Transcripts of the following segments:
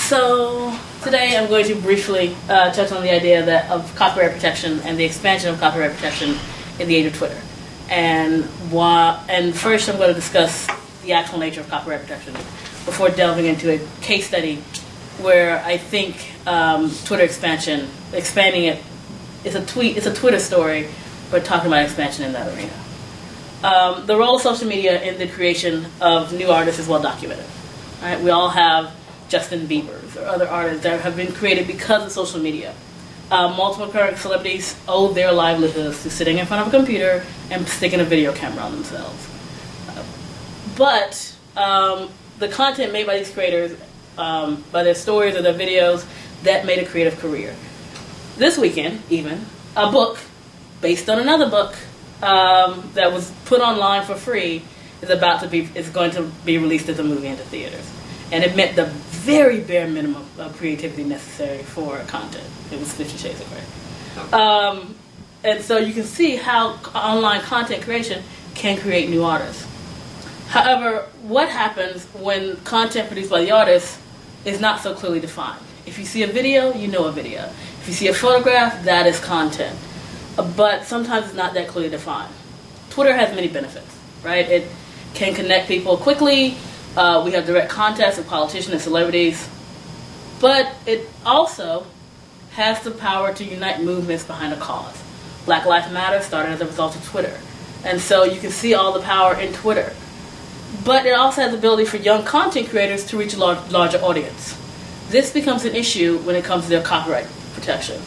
So today I'm going to briefly touch on the idea of copyright protection and the expansion of copyright protection in the age of Twitter. And first I'm going to discuss the actual nature of copyright protection before delving into a case study where I think Twitter expanding it, it's a Twitter story, but talking about expansion in that arena. The role of social media in the creation of new artists is well documented. Right? We all have Justin Bieber's or other artists that have been created because of social media. Multiple current celebrities owe their livelihoods to sitting in front of a computer and sticking a video camera on themselves. But the content made by these creators, by their stories or their videos, that made a creative career. This weekend, even, a book based on another book that was put online for free is going to be released as a movie into theaters. And it met the very bare minimum of creativity necessary for content. It was 50 Shades of Grey. And so you can see how online content creation can create new artists. However, what happens when content produced by the artist is not so clearly defined? If you see a video, you know a video. If you see a photograph, that is content. But sometimes it's not that clearly defined. Twitter has many benefits, right? It can connect people quickly. We have direct contacts with politicians and celebrities. But it also has the power to unite movements behind a cause. Black Lives Matter started as a result of Twitter. And so you can see all the power in Twitter. But it also has the ability for young content creators to reach a larger audience. This becomes an issue when it comes to their copyright protection.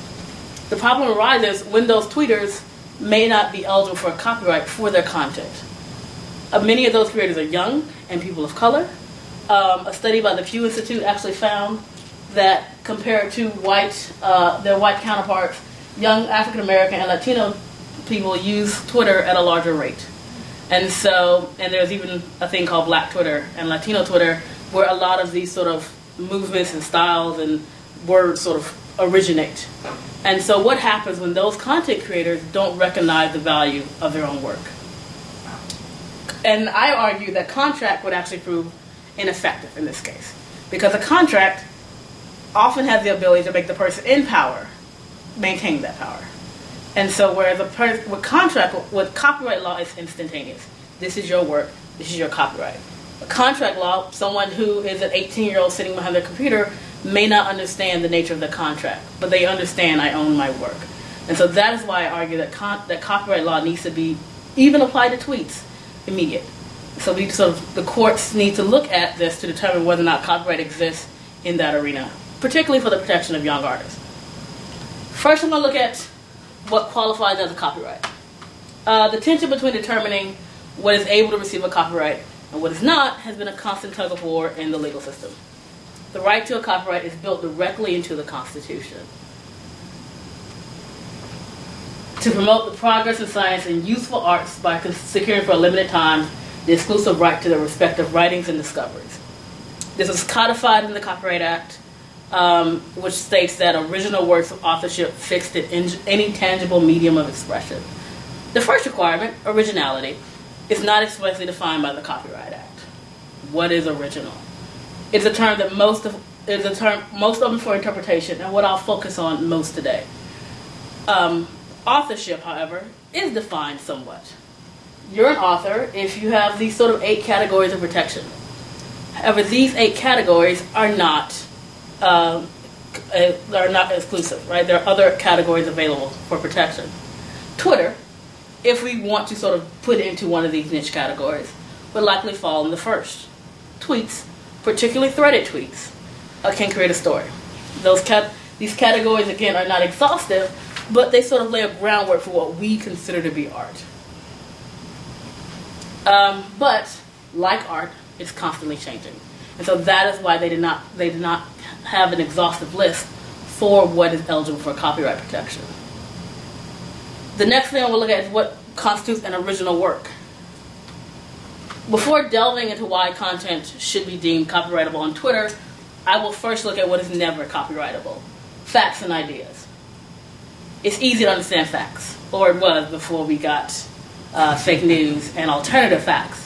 The problem arises when those tweeters may not be eligible for a copyright for their content. Many of those creators are young and people of color. A study by the Pew Institute actually found that compared to their white counterparts, young African American and Latino people use Twitter at a larger rate. And there's even a thing called Black Twitter and Latino Twitter, where a lot of these sort of movements and styles and words sort of originate. And so what happens when those content creators don't recognize the value of their own work? And I argue that contract would actually prove ineffective in this case, because a contract often has the ability to make the person in power maintain that power. And so whereas with copyright law, it's instantaneous. This is your work, this is your copyright. A contract law, someone who is an 18-year-old sitting behind their computer may not understand the nature of the contract, but they understand I own my work. And so that is why I argue that copyright law needs to be even applied to tweets immediate. So the courts need to look at this to determine whether or not copyright exists in that arena, particularly for the protection of young artists. First, I'm going to look at what qualifies as a copyright. The tension between determining what is able to receive a copyright and what is not has been a constant tug of war in the legal system. The right to a copyright is built directly into the Constitution. To promote the progress of science and useful arts by securing for a limited time the exclusive right to their respective writings and discoveries. This is codified in the Copyright Act, which states that original works of authorship fixed in any tangible medium of expression. The first requirement, originality, is not explicitly defined by the Copyright Act. What is original? It's a term that most open for interpretation, and what I'll focus on most today. Authorship, however, is defined somewhat. You're an author if you have these sort of 8 categories of protection. However, these 8 categories are not exclusive, right? There are other categories available for protection. Twitter, if we want to sort of put it into one of these niche categories, would likely fall in the first. Tweets, particularly threaded tweets, can create a story. These categories, again, are not exhaustive, but they sort of lay a groundwork for what we consider to be art. But, like art, it's constantly changing. And so that is why they did not have an exhaustive list for what is eligible for copyright protection. The next thing we'll look at is what constitutes an original work. Before delving into why content should be deemed copyrightable on Twitter, I will first look at what is never copyrightable: facts and ideas. It's easy to understand facts, or it was before we got fake news and alternative facts.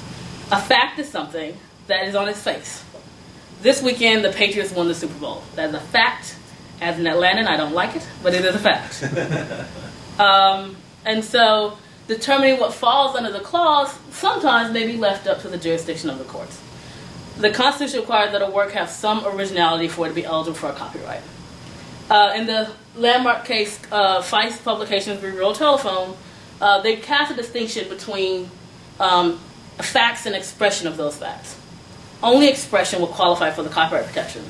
A fact is something that is on its face. This weekend, the Patriots won the Super Bowl. That is a fact. As an Atlantan, I don't like it, but it is a fact. And so, determining what falls under the clause sometimes may be left up to the jurisdiction of the courts. The Constitution requires that a work have some originality for it to be eligible for a copyright. In the landmark case, Feist Publications v. Real Telephone, they cast a distinction between facts and expression of those facts. Only expression will qualify for the copyright protection.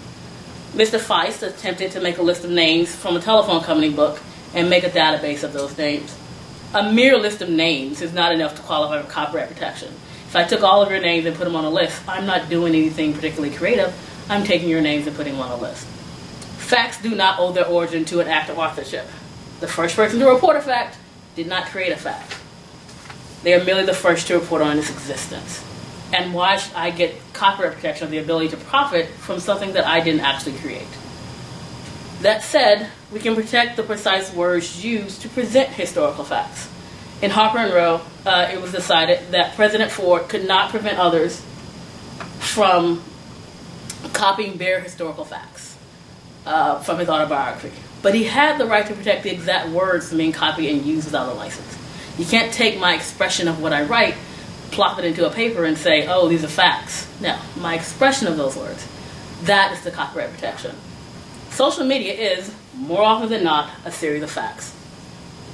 Mr. Feist attempted to make a list of names from a telephone company book and make a database of those names. A mere list of names is not enough to qualify for copyright protection. If I took all of your names and put them on a list, I'm not doing anything particularly creative. I'm taking your names and putting them on a list. Facts do not owe their origin to an act of authorship. The first person to report a fact did not create a fact. They are merely the first to report on its existence. And why should I get copyright protection of the ability to profit from something that I didn't actually create? That said, we can protect the precise words used to present historical facts. In Harper and Row, it was decided that President Ford could not prevent others from copying bare historical facts from his autobiography. But he had the right to protect the exact words from being copied and used without a license. You can't take my expression of what I write, plop it into a paper and say, oh, these are facts. No, my expression of those words, that is the copyright protection. Social media is, more often than not, a series of facts.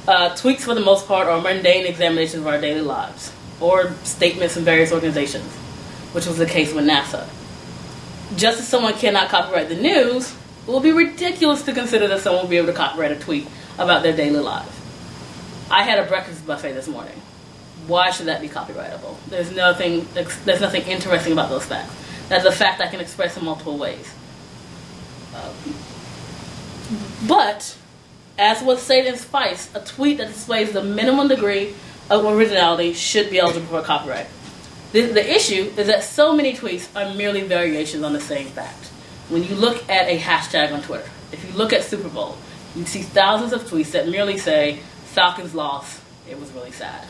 Tweets, for the most part, are mundane examinations of our daily lives, or statements from various organizations, which was the case with NASA. Just as someone cannot copyright the news, it will be ridiculous to consider that someone will be able to copyright a tweet about their daily lives. I had a breakfast buffet this morning. Why should that be copyrightable? There's nothing interesting about those facts. That's a fact I can express in multiple ways. But, as was stated in Feist, a tweet that displays the minimum degree of originality should be eligible for copyright. The issue is that so many tweets are merely variations on the same fact. When you look at a hashtag on Twitter, if you look at Super Bowl, you see thousands of tweets that merely say, Falcons lost, it was really sad.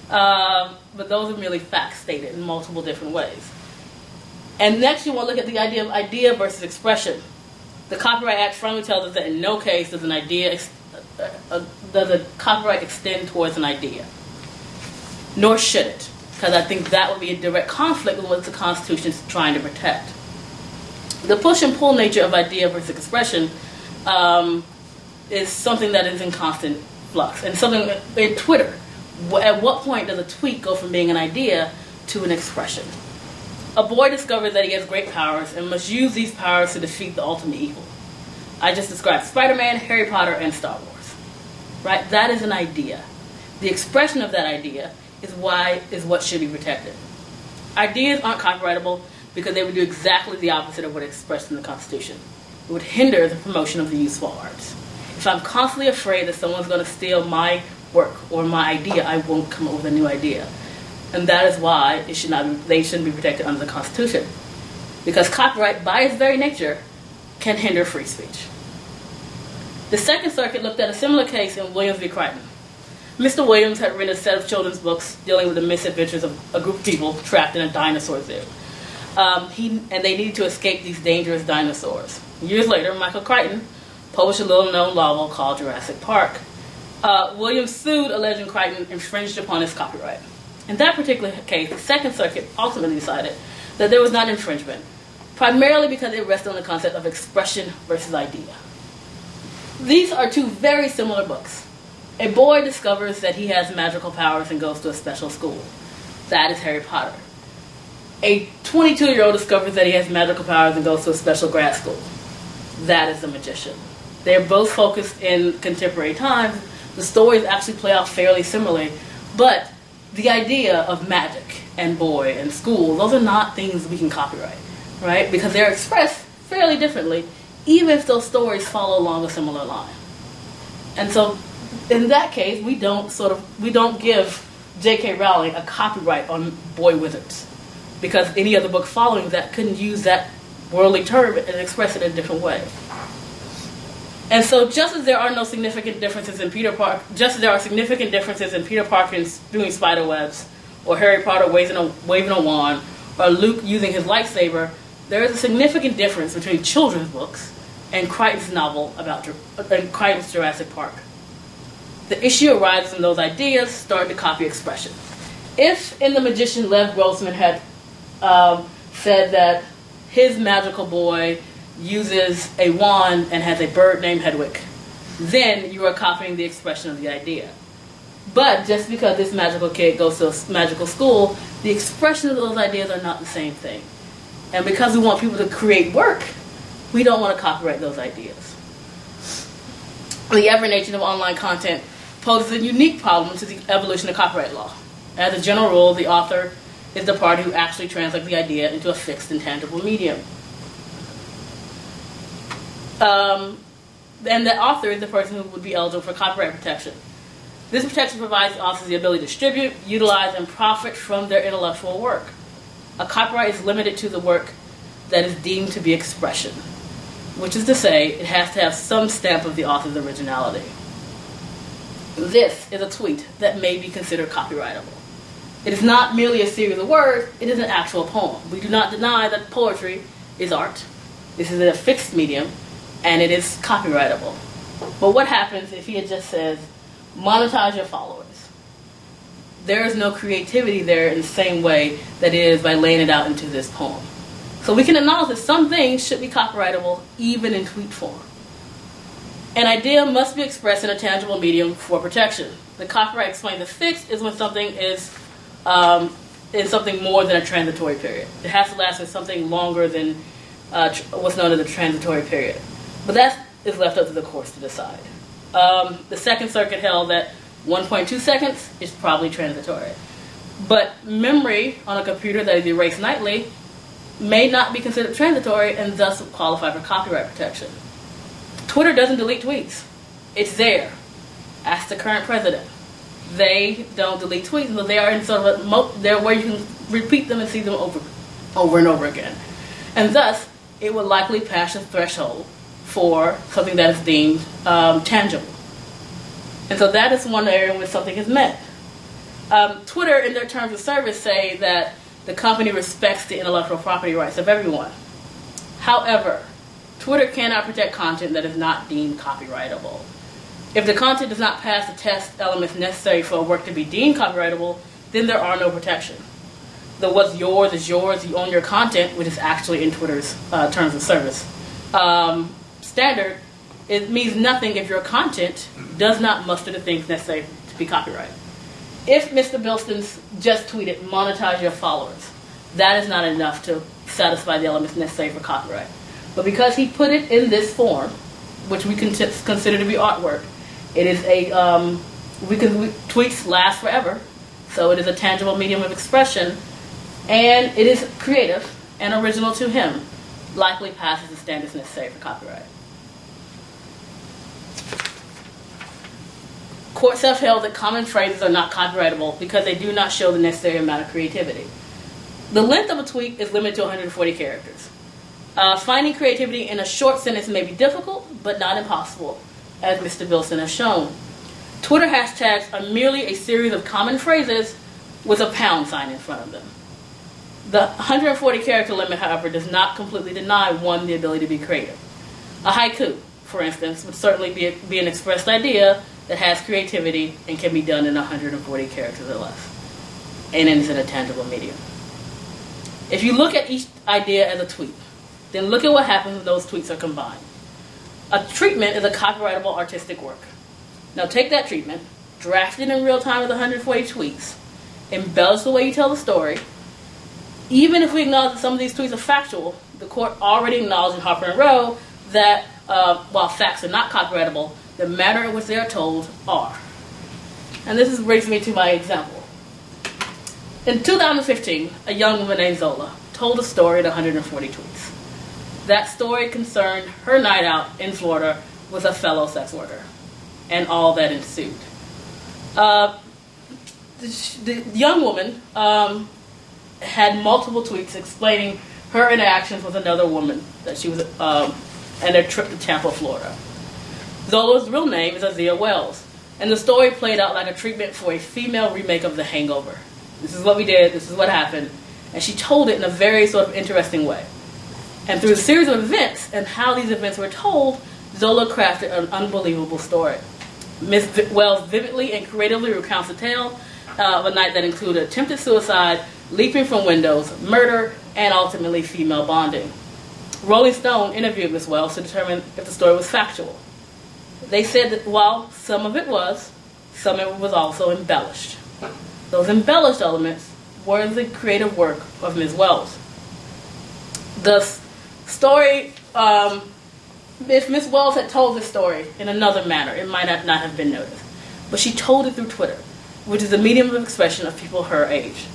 But those are merely facts stated in multiple different ways. And next you want to look at the idea of idea versus expression. The Copyright Act firmly tells us that in no case does a copyright extend towards an idea. Nor should it, because I think that would be a direct conflict with what the Constitution is trying to protect. The push and pull nature of idea versus expression is something that is in constant flux. And something in Twitter, at what point does a tweet go from being an idea to an expression? A boy discovers that he has great powers and must use these powers to defeat the ultimate evil. I just described Spider-Man, Harry Potter, and Star Wars. Right? That is an idea. The expression of that idea is what should be protected. Ideas aren't copyrightable because they would do exactly the opposite of what is expressed in the Constitution. It would hinder the promotion of the useful arts. If I'm constantly afraid that someone's going to steal my work or my idea, I won't come up with a new idea. And that is why they shouldn't be protected under the Constitution. Because copyright, by its very nature, can hinder free speech. The Second Circuit looked at a similar case in Williams v. Crichton. Mr. Williams had written a set of children's books dealing with the misadventures of a group of people trapped in a dinosaur zoo. And they needed to escape these dangerous dinosaurs. Years later, Michael Crichton published a little-known novel called Jurassic Park. Williams sued, alleging Crichton infringed upon his copyright. In that particular case, the Second Circuit ultimately decided that there was not infringement, primarily because it rested on the concept of expression versus idea. These are two very similar books. A boy discovers that he has magical powers and goes to a special school. That is Harry Potter. A 22-year-old discovers that he has magical powers and goes to a special grad school. That is The Magician. They're both focused in contemporary times. The stories actually play out fairly similarly, but the idea of magic and boy and school, those are not things we can copyright, right? Because they're expressed fairly differently, even if those stories follow along a similar line. And so, in that case, we don't give J.K. Rowling a copyright on boy wizards, because any other book following that couldn't use that worldly term and express it in a different way. And so, just as there are no significant differences in Peter Parker, just as there are significant differences in Peter Parker doing spider webs, or Harry Potter waving a wand, or Luke using his lightsaber, there is a significant difference between children's books and Crichton's novel about Crichton's Jurassic Park. The issue arises when those ideas start to copy expression. If in The Magician Lev Grossman had said that his magical boy uses a wand and has a bird named Hedwig, then you are copying the expression of the idea. But just because this magical kid goes to a magical school, the expression of those ideas are not the same thing. And because we want people to create work, we don't want to copyright those ideas. The ever-nature of online content poses a unique problem to the evolution of copyright law. As a general rule, the author is the party who actually translates the idea into a fixed and tangible medium. And the author is the person who would be eligible for copyright protection. This protection provides authors the ability to distribute, utilize, and profit from their intellectual work. A copyright is limited to the work that is deemed to be expression, which is to say, it has to have some stamp of the author's originality. This is a tweet that may be considered copyrightable. It is not merely a series of words, it is an actual poem. We do not deny that poetry is art. This is a fixed medium, and it is copyrightable. But what happens if he just says, monetize your followers? There is no creativity there in the same way that it is by laying it out into this poem. So we can acknowledge that some things should be copyrightable even in tweet form. An idea must be expressed in a tangible medium for protection. The copyright explains that fixed is when something is in something more than a transitory period. It has to last in something longer than what's known as a transitory period. But that is left up to the courts to decide. The Second Circuit held that 1.2 seconds is probably transitory. But memory on a computer that is erased nightly may not be considered transitory and thus qualify for copyright protection. Twitter doesn't delete tweets. It's there. Ask the current president. They don't delete tweets, but they are in sort of they're where you can repeat them and see them over and over again. And thus, it would likely pass a threshold for something that is deemed tangible. And so that is one area in which something is met. Twitter, in their terms of service, say that the company respects the intellectual property rights of everyone. However, Twitter cannot protect content that is not deemed copyrightable. If the content does not pass the test elements necessary for a work to be deemed copyrightable, then there are no protection. The what's yours is yours, you own your content, which is actually in Twitter's terms of service standard, it means nothing if your content does not muster the things necessary to be copyrighted. If Mr. Bilston's just tweeted, monetize your followers, that is not enough to satisfy the elements necessary for copyright. But because he put it in this form, which we can consider to be artwork, it is tweets last forever, so it is a tangible medium of expression, and it is creative and original to him, likely passes the standards necessary for copyright. Courts have held that common phrases are not copyrightable because they do not show the necessary amount of creativity. The length of a tweet is limited to 140 characters. Finding creativity in a short sentence may be difficult, but not impossible, as Mr. Bilston has shown. Twitter hashtags are merely a series of common phrases with a pound sign in front of them. The 140 character limit, however, does not completely deny one the ability to be creative. A haiku, for instance, would certainly be an expressed idea that has creativity and can be done in 140 characters or less, and is in a tangible medium. If you look at each idea as a tweet, then look at what happens when those tweets are combined. A treatment is a copyrightable artistic work. Now take that treatment, draft it in real time with 140 tweets, embellish the way you tell the story. Even if we acknowledge that some of these tweets are factual, the court already acknowledged in Harper and Row that while facts are not copyrightable, the manner in which they are told are. And this brings me to my example. In 2015, a young woman named Zola told a story in 140 tweets. That story concerned her night out in Florida with a fellow sex worker and all that ensued. The young woman had multiple tweets explaining her interactions with another woman that she was and their trip to Tampa, Florida. Zola's real name is Azia Wells, and the story played out like a treatment for a female remake of The Hangover. This is what we did, this is what happened, and she told it in a very sort of interesting way. And through a series of events and how these events were told, Zola crafted an unbelievable story. Ms. Wells vividly and creatively recounts the tale of a night that included attempted suicide, leaping from windows, murder, and ultimately female bonding. Rolling Stone interviewed Ms. Wells to determine if the story was factual. They said that while some of it was, some of it was also embellished. Those embellished elements were the creative work of Ms. Wells. The story, if Ms. Wells had told this story in another manner, it might not have been noticed. But she told it through Twitter, which is the medium of expression of people her age.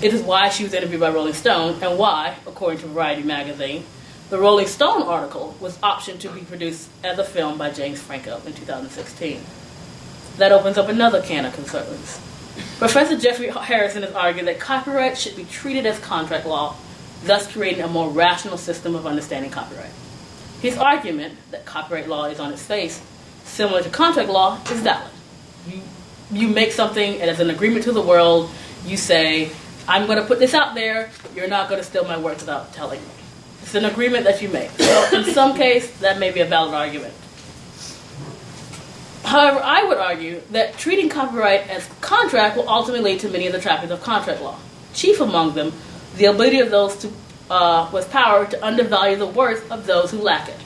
It is why she was interviewed by Rolling Stone, and why, according to Variety magazine, the Rolling Stone article was optioned to be produced as a film by James Franco in 2016. That opens up another can of concerns. Professor Jeffrey Harrison has argued that copyright should be treated as contract law, thus creating a more rational system of understanding copyright. His argument that copyright law is on its face, similar to contract law, is valid. You make something as an agreement to the world. You say, I'm going to put this out there. You're not going to steal my work without telling me. It's an agreement that you make. So in some case, that may be a valid argument. However, I would argue that treating copyright as contract will ultimately lead to many of the trappings of contract law. Chief among them, the ability of those with power to undervalue the worth of those who lack it.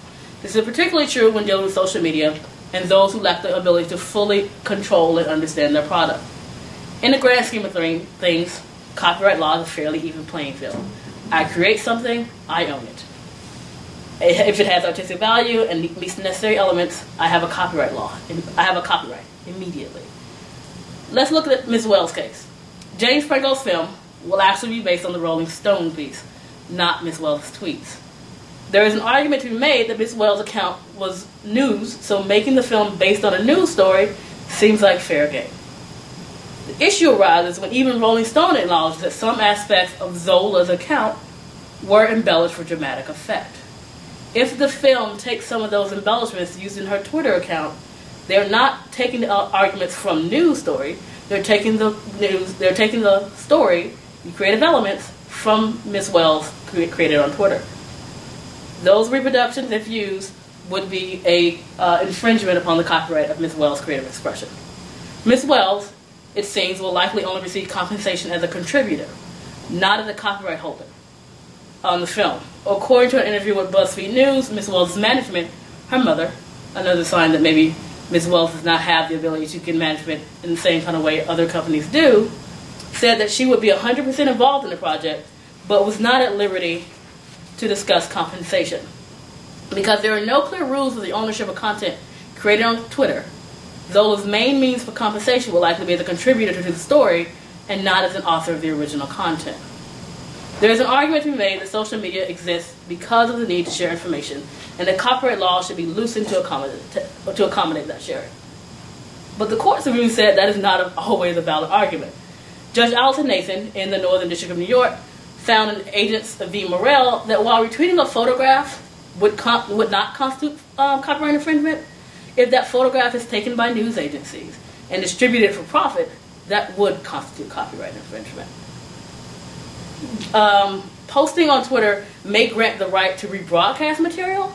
This is particularly true when dealing with social media and those who lack the ability to fully control and understand their product. In the grand scheme of things, copyright law is a fairly even playing field. I create something, I own it. If it has artistic value and meets the necessary elements, I have a copyright law. I have a copyright immediately. Let's look at Ms. Wells' case. James Franco's film will actually be based on the Rolling Stone piece, not Ms. Wells' tweets. There is an argument to be made that Ms. Wells' account was news, so making the film based on a news story seems like fair game. The issue arises when even Rolling Stone acknowledged that some aspects of Zola's account were embellished for dramatic effect. If the film takes some of those embellishments used in her Twitter account, they're not taking the arguments from news story. They're taking the story, the creative elements from Ms. Wells created on Twitter. Those reproductions, if used, would be a infringement upon the copyright of Ms. Wells' creative expression. Ms. Wells, it seems, will likely only receive compensation as a contributor, not as a copyright holder on the film. According to an interview with BuzzFeed News, Ms. Wells' management, her mother, another sign that maybe Ms. Wells does not have the ability to get management in the same kind of way other companies do, said that she would be 100% involved in the project, but was not at liberty to discuss compensation. Because there are no clear rules for the ownership of content created on Twitter, Zola's main means for compensation will likely be as a contributor to the story and not as an author of the original content. There is an argument to be made that social media exists because of the need to share information, and that copyright law should be loosened to accommodate that sharing. But the courts have even said that is not always a valid argument. Judge Alton Nathan in the Northern District of New York found in Agents v. Morrell that while retweeting a photograph would not constitute copyright infringement, if that photograph is taken by news agencies and distributed for profit, that would constitute copyright infringement. Posting on Twitter may grant the right to rebroadcast material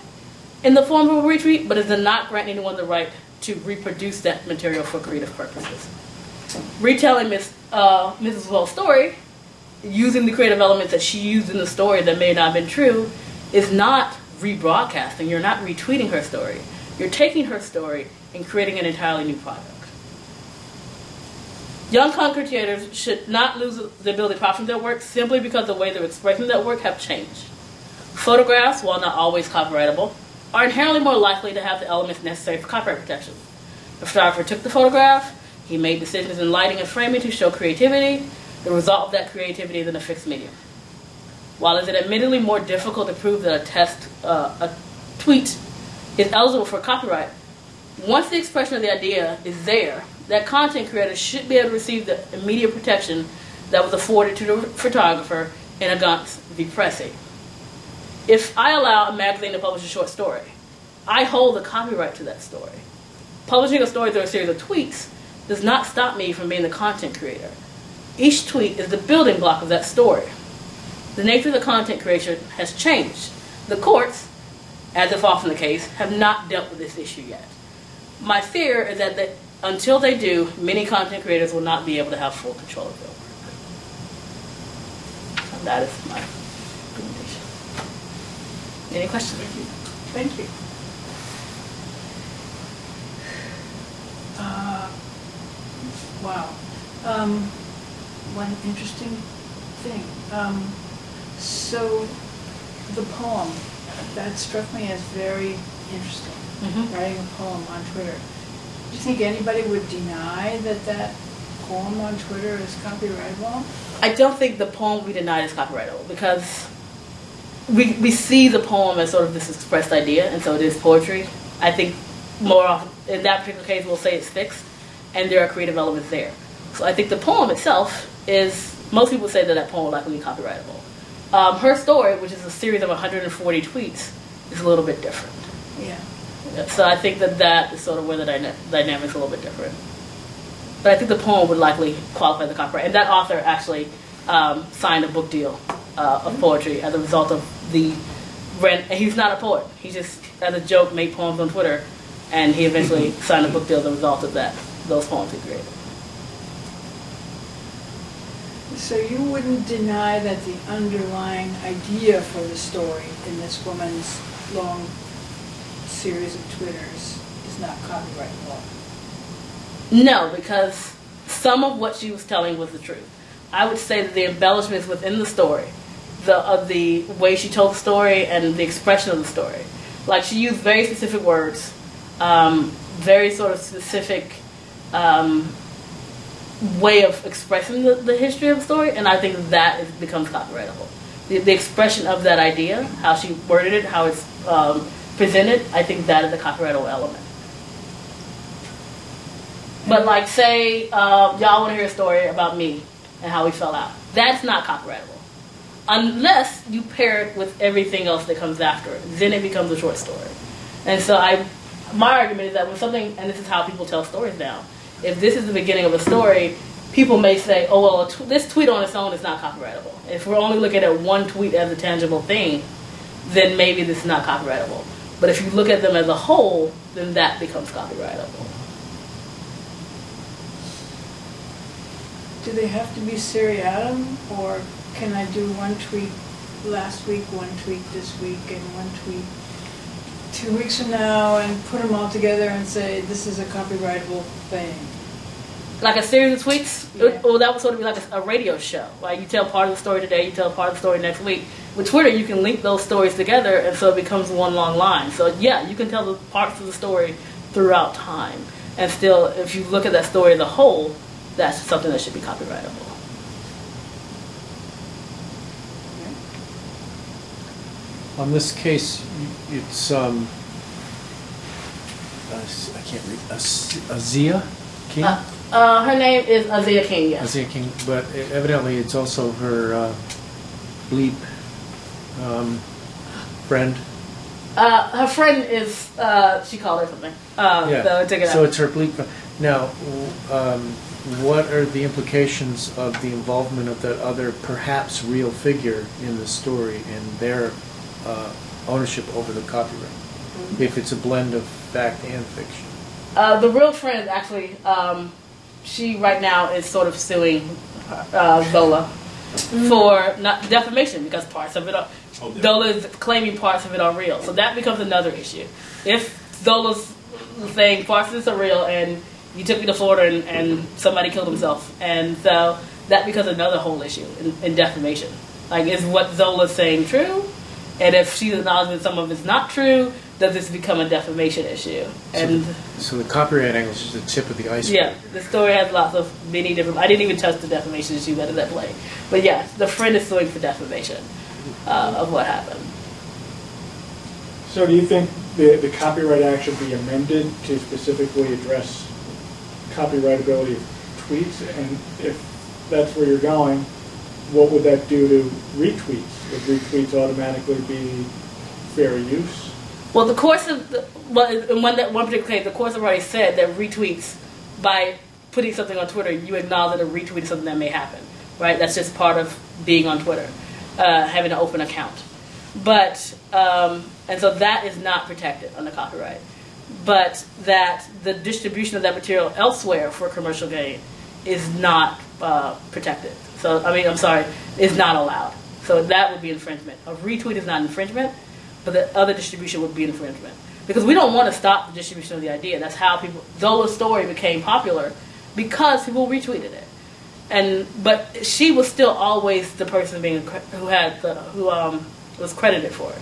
in the form of a retweet, but it does not grant anyone the right to reproduce that material for creative purposes. Retelling Mrs. Wells' story, using the creative elements that she used in the story that may not have been true, is not rebroadcasting. You're not retweeting her story. You're taking her story and creating an entirely new product. Young content creators should not lose the ability to profit from their work simply because the way they're expressing that work have changed. Photographs, while not always copyrightable, are inherently more likely to have the elements necessary for copyright protection. The photographer took the photograph, he made decisions in lighting and framing to show creativity. The result of that creativity is in a fixed medium. While it is admittedly more difficult to prove that a tweet is eligible for copyright, once the expression of the idea is there, that content creators should be able to receive the immediate protection that was afforded to the photographer in Agants v. Pressy. If I allow a magazine to publish a short story, I hold the copyright to that story. Publishing a story through a series of tweets does not stop me from being the content creator. Each tweet is the building block of that story. The nature of the content creation has changed. The courts, as is often the case, have not dealt with this issue yet. My fear is that until they do, many content creators will not be able to have full control of their work. And that is my recommendation. Any questions? Thank you. Wow. One interesting thing. So the poem, that struck me as very interesting. Writing a poem on Twitter. Do you think anybody would deny that poem on Twitter is copyrightable? I don't think the poem we denied is copyrightable because we see the poem as sort of this expressed idea, and so it is poetry. I think more often, in that particular case, we'll say it's fixed, and there are creative elements there. So I think the poem itself is, most people say that poem will likely be copyrightable. Her story, which is a series of 140 tweets, is a little bit different. Yeah. So I think that is sort of where the dynamic's a little bit different. But I think the poem would likely qualify the copyright. And that author actually signed a book deal of poetry as a result of the rent. And he's not a poet. He just, as a joke, made poems on Twitter. And he eventually signed a book deal as a result of those poems he created. So you wouldn't deny that the underlying idea for the story in this woman's long series of Twitters is not copyrightable? No, because some of what she was telling was the truth. I would say that the embellishments within the story, the way she told the story and the expression of the story, like she used very specific words, very sort of specific way of expressing the history of the story, and I think that becomes copyrightable. The expression of that idea, how she worded it, how it's presented, I think that is a copyrightable element. But like, say, y'all want to hear a story about me and how we fell out. That's not copyrightable. Unless you pair it with everything else that comes after it. Then it becomes a short story. And so my argument is that when something, and this is how people tell stories now, if this is the beginning of a story, people may say, oh, well, this tweet on its own is not copyrightable. If we're only looking at one tweet as a tangible thing, then maybe this is not copyrightable. But if you look at them as a whole, then that becomes copyrightable. Do they have to be seriatim, or can I do one tweet last week, one tweet this week, and one tweet 2 weeks from now, and put them all together and say this is a copyrightable thing? Like a series of tweets? Yeah. Well, that would sort of be like a radio show. Like you tell part of the story today, you tell part of the story next week. With Twitter, you can link those stories together, and so it becomes one long line. So yeah, you can tell the parts of the story throughout time. And still, if you look at that story as a whole, that's something that should be copyrightable. On this case, it's I can't read, Azia King? Her name is Azia King, yes. Azia King, but evidently it's also her bleep friend. Her friend is, she called her something. So take it out. So it's her bleep friend. Now, what are the implications of the involvement of that other, perhaps real figure in the story and their ownership over the copyright, if it's a blend of fact and fiction? The real friend, actually, she right now is sort of suing Zola for not defamation because parts of it are, Zola is claiming parts of it are real. So that becomes another issue. If Zola's saying parts of this are real and you took me to Florida and somebody killed himself, and so that becomes another whole issue in defamation. Like, is what Zola's saying true? And if she's acknowledging that some of it's not true, does this become a defamation issue? And so the copyright angle is just the tip of the iceberg. Yeah, the story has many different. I didn't even touch the defamation issue that is at play. But yes, the friend is suing for defamation of what happened. So do you think the Copyright Act should be amended to specifically address copyrightability of tweets? And if that's where you're going, what would that do to retweets? Would retweets automatically be fair use? Well, the courts of in one particular case, the courts have already said that retweets, by putting something on Twitter, you acknowledge that a retweet is something that may happen, right? That's just part of being on Twitter. having an open account. But, and so that is not protected under copyright. But that the distribution of that material elsewhere for commercial gain is not protected. So, is not allowed. So that would be infringement. A retweet is not infringement, but the other distribution would be infringement. Because we don't want to stop the distribution of the idea. That's how Zola's story became popular, because people retweeted it. But she was still always the person who was credited for it.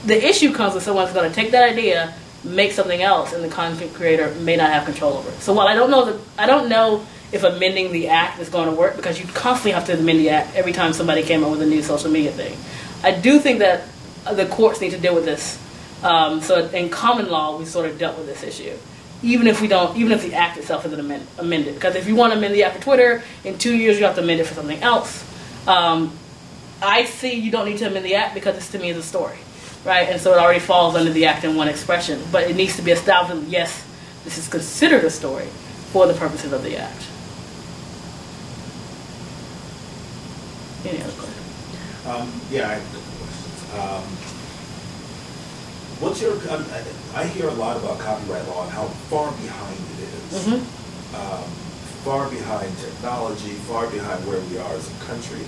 The issue comes when someone's going to take that idea, make something else, and the content creator may not have control over it. So while I don't know if amending the act is going to work, because you constantly have to amend the act every time somebody came up with a new social media thing. I do think that the courts need to deal with this. So in common law, we sort of dealt with this issue. Even if the act itself isn't amended. Because if you want to amend the act for Twitter, in 2 years you have to amend it for something else. I see you don't need to amend the act because this to me is a story, right? And so it already falls under the act in one expression. But it needs to be established that, yes, this is considered a story for the purposes of the act. Any other questions? Yeah, I have a couple questions. What's your? I hear a lot about copyright law and how far behind it is. Mm-hmm. Far behind technology, far behind where we are as a country.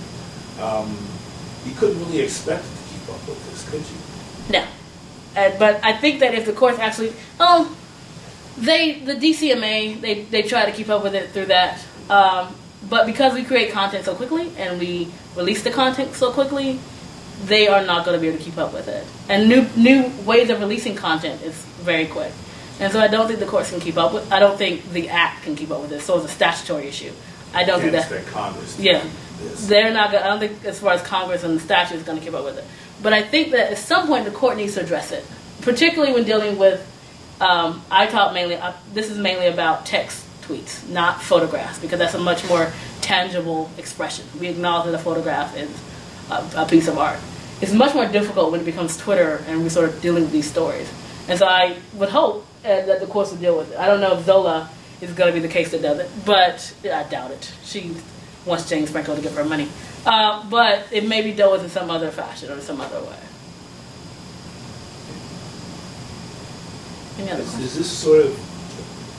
You couldn't really expect it to keep up with this, could you? No. But I think that if the courts actually, the DCMA, they try to keep up with it through that. But because we create content so quickly and we release the content so quickly, they are not going to be able to keep up with it. And new ways of releasing content is very quick. And so I don't think the courts can keep up with. I don't think the act can keep up with this. So it's a statutory issue. I don't think that Congress. Yeah, this. they're not going. I don't think as far as Congress and the statute is going to keep up with it. But I think that at some point the court needs to address it, particularly when dealing with. This is mainly about text tweets, not photographs, because that's a much more tangible expression. We acknowledge that a photograph is a piece of art. It's much more difficult when it becomes Twitter and we're sort of dealing with these stories. And so I would hope that the courts will deal with it. I don't know if Zola is going to be the case that does it, but I doubt it. She wants James Franco to give her money. But it may be dealt with in some other fashion or some other way. Any other questions? Is this sort of,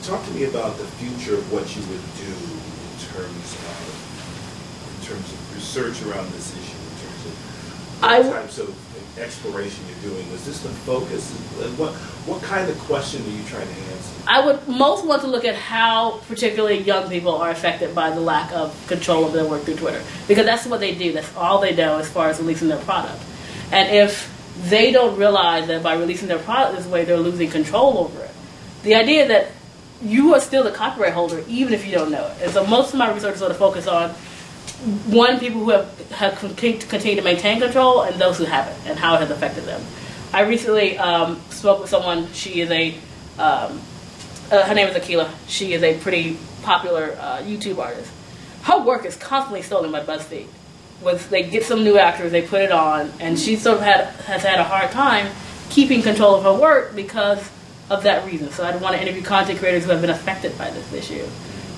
talk to me about the future of what you would do in terms of research around this issue, in terms of what types of exploration you're doing. Was this the focus? What kind of question are you trying to answer? I would most want to look at how particularly young people are affected by the lack of control of their work through Twitter. Because that's what they do. That's all they know as far as releasing their product. And if they don't realize that by releasing their product this way, they're losing control over it. The idea that you are still the copyright holder, even if you don't know it. And so most of my research sort of focus on, one, people who have continued to maintain control, and those who haven't, and how it has affected them. I recently spoke with someone. She is her name is Akila. She is a pretty popular YouTube artist. Her work is constantly stolen by BuzzFeed. They get some new actors, they put it on, and she sort of has had a hard time keeping control of her work because of that reason. So I'd want to interview content creators who have been affected by this issue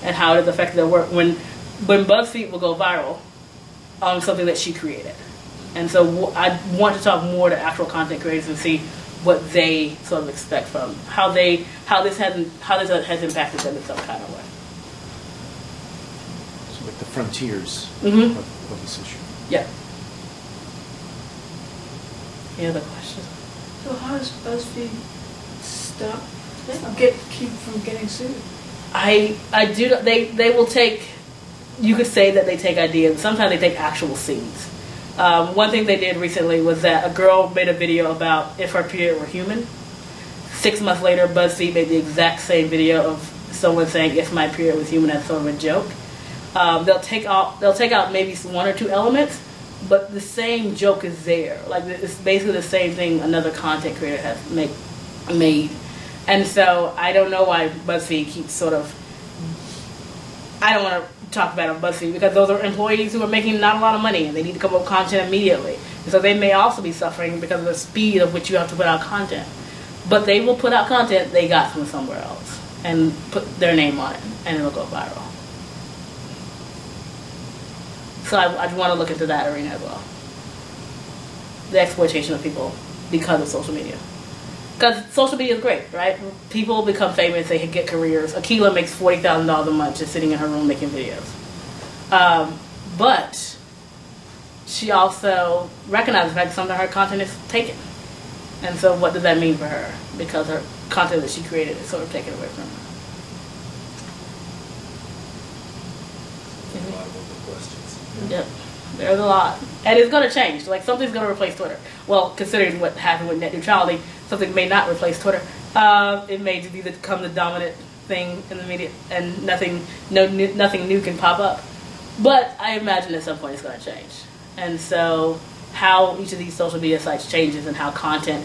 and how it has affected their work. When BuzzFeed will go viral on something that she created. And so I want to talk more to actual content creators and see what they sort of expect from how this has impacted them in some kind of way. So like the frontiers Mm-hmm. of this issue. Yeah. Any other questions? So how does BuzzFeed stop, keep from getting sued? I do. They will take. You could say that they take ideas. Sometimes they take actual scenes. One thing they did recently was that a girl made a video about if her period were human. 6 months later, BuzzFeed made the exact same video of someone saying if my period was human as sort of a joke. They'll take out maybe one or two elements, but the same joke is there. Like it's basically the same thing another content creator has made. And so I don't know why BuzzFeed keeps sort of. I don't want to talk about on BuzzFeed because those are employees who are making not a lot of money and they need to come up with content immediately. And so they may also be suffering because of the speed of which you have to put out content. But they will put out content they got from somewhere else and put their name on it and it'll go viral. So I'd want to look into that arena as well. the exploitation of people because of social media. Because social media is great, right? People become famous, they get careers. Akila makes $40,000 a month just sitting in her room making videos. But she also recognizes the fact that some of her content is taken. And so what does that mean for her? Because her content that she created is sort of taken away from her. A lot of open questions. Yep, there's a lot. And it's going to change. Like, something's going to replace Twitter. Well, considering what happened with net neutrality, something may not replace Twitter. It may just become the dominant thing in the media, and nothing new can pop up. But I imagine at some point it's going to change. And so how each of these social media sites changes and how content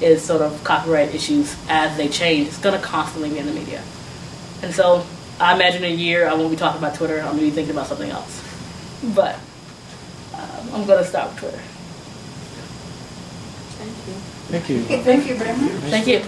is sort of copyright issues as they change, it's going to constantly be in the media. And so I imagine in a year I won't be talking about Twitter. I'm going to be thinking about something else. But I'm going to start with Twitter. Thank you. Thank you. Thank you very much. Thank you.